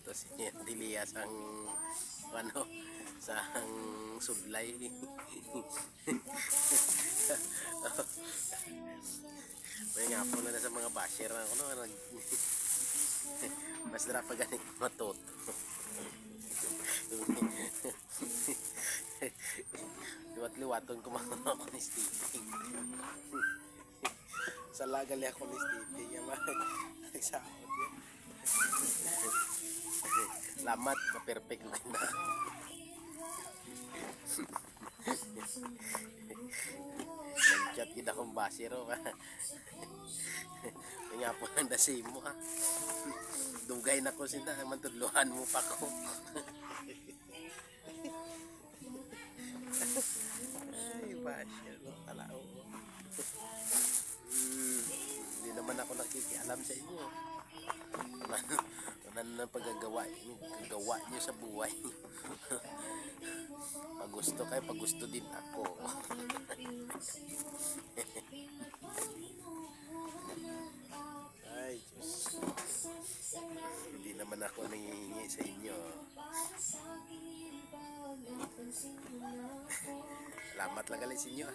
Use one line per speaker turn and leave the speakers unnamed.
to si Dilia sang ano sang sudlay. May nga po na sa mga basher na ano nag mas dara pa gani matuto. Liwat-liwaton ko mga ako ni Stevie. Sa lagal ako ni Stevie niya nagsaot niya. Lamat, ma-perfect na na. Nag-chat kita kong basiro. May nga po ng dasimo ha. Dugay na ko sinta, mantudluhan mo pa ko. Ay, basher mo talao. Hindi naman ako nakikialam sa inyo. Ano na paggagawa nyo sa buhay. Pag gusto kayo, pag gusto din ako. Ay, Diyos. Hindi naman ako nangihingi sa inyo. Salamat lang galing sa inyo.